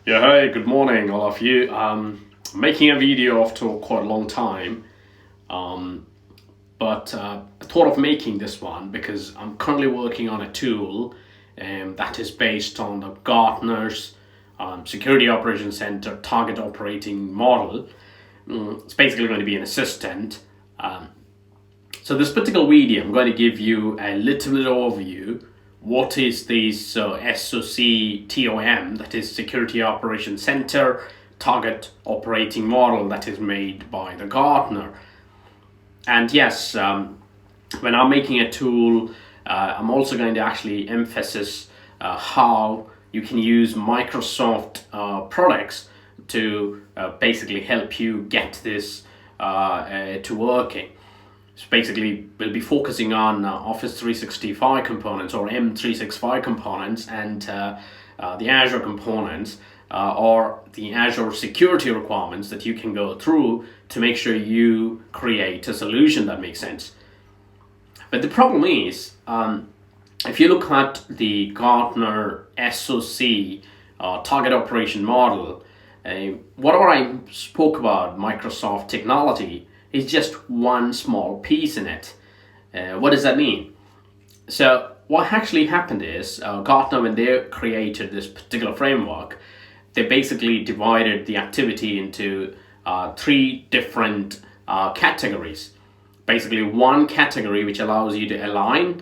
Yeah, hey, good morning, all of you. Making a video after quite a long time, um, but I thought of making this one because I'm currently working on a tool that is based on the Gartner's Security Operations Center Target Operating Model. It's basically going to be an assistant. So this particular video, I'm going to give you a little bit overview. What is this SOCTOM, that is Security Operations Center Target Operating Model, that is made by the Gartner. And yes, when I'm making a tool, I'm also going to actually emphasize how you can use Microsoft products to basically help you get this to working. So basically, we'll be focusing on Office 365 components or M365 components and the Azure components or the Azure security requirements that you can go through to make sure you create a solution that makes sense. But the problem is, if you look at the Gartner SOC target operation model, whatever I spoke about Microsoft technology is just one small piece in it. What does that mean? So what actually happened is Gartner, when they created this particular framework, they basically divided the activity into three different categories. Basically one category which allows you to align.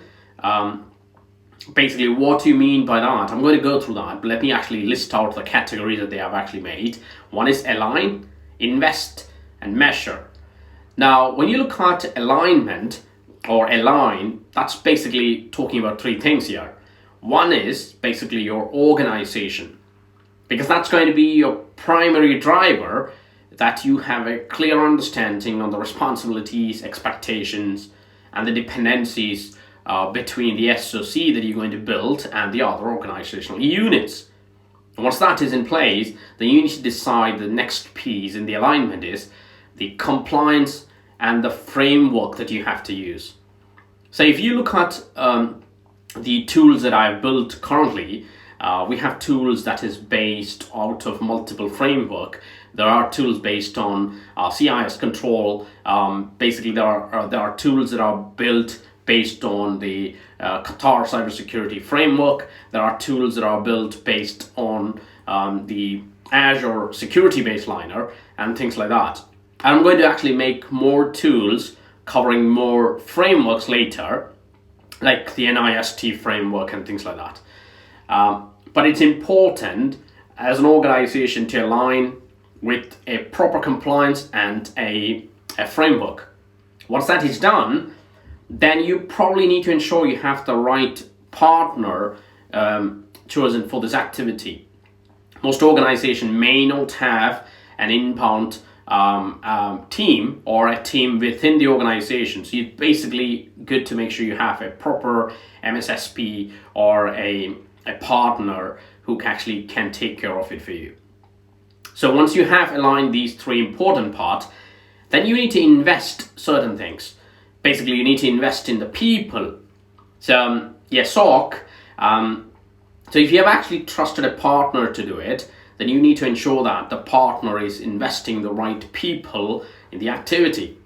Basically what do you mean by that? I'm going to go through that, but let me actually list out the categories that they have actually made. One is align, invest, and measure. Now, when you look at alignment or align, that's basically talking about three things here. One is basically your organization, because that's going to be your primary driver, that you have a clear understanding on the responsibilities, expectations, and the dependencies between the SOC that you're going to build and the other organizational units. And once that is in place, then you need to decide the next piece in the alignment is the compliance and the framework that you have to use. So if you look at the tools that I've built currently, we have tools that is based out of multiple framework. There are tools based on CIS control. Basically, there are tools that are built based on the Qatar cybersecurity framework. There are tools that are built based on the Azure security baseliner and things like that. I'm going to actually make more tools covering more frameworks later, like the NIST framework and things like that. But it's important as an organization to align with a proper compliance and a framework. Once that is done, then you probably need to ensure you have the right partner chosen for this activity. Most organizations may not have an inbound team or a team within the organization. So it's basically good to make sure you have a proper MSSP or a partner who actually can take care of it for you. So once you have aligned these three important parts, then you need to invest certain things. Basically, you need to invest in the people. So SOC. So if you have actually trusted a partner to do it, then you need to ensure that the partner is investing the right people in the activity,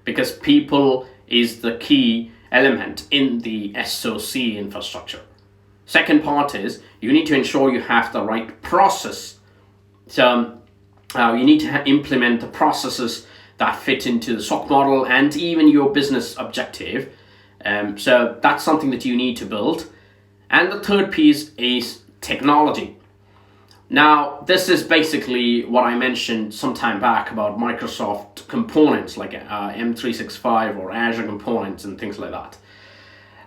because people is the key element in the SOC infrastructure. Second part is you need to ensure you have the right process. So you need to implement the processes that fit into the SOC model and even your business objective. So that's something that you need to build. And the third piece is technology. Now, this is basically what I mentioned some time back about Microsoft components like M365 or Azure components and things like that.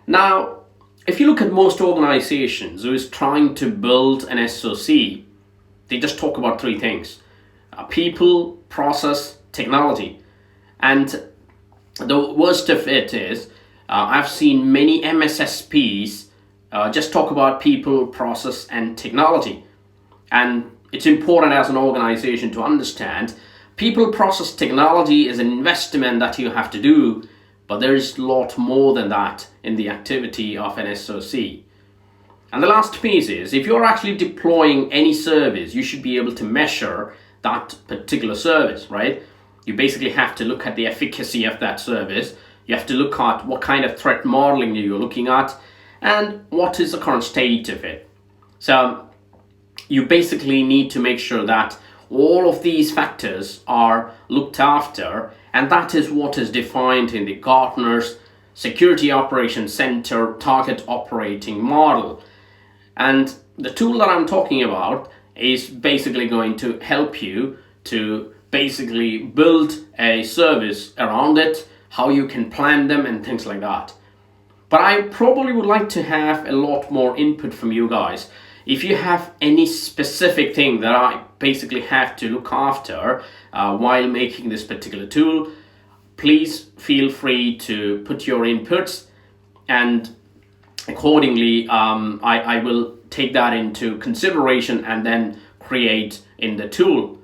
Now, if you look at most organizations who is trying to build an SOC, they just talk about three things: people, process, technology. And the worst of it is, I've seen many MSSPs just talk about people, process, and technology. And it's important as an organization to understand people, process, technology is an investment that you have to do, but there is a lot more than that in the activity of an SOC. And the last piece is, if you're actually deploying any service, you should be able to measure that particular service, right? You basically have to look at the efficacy of that service. You have to look at what kind of threat modeling you're looking at and what is the current state of it. So you basically need to make sure that all of these factors are looked after, and that is what is defined in the Gartner's Security Operations Center Target Operating Model. And the tool that I'm talking about is basically going to help you to basically build a service around it, how you can plan them and things like that. But I probably would like to have a lot more input from you guys. If you have any specific thing that I basically have to look after while making this particular tool, please feel free to put your inputs, and accordingly I will take that into consideration and then create in the tool.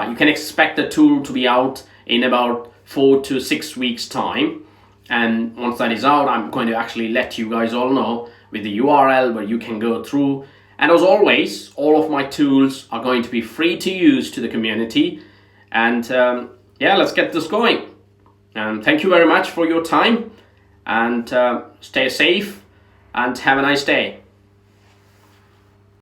You can expect the tool to be out in about 4 to 6 weeks time, and once that is out, I'm going to actually let you guys all know with the URL where you can go through. And as always, all of my tools are going to be free to use to the community. And yeah, let's get this going. Thank you very much for your time, and stay safe and have a nice day.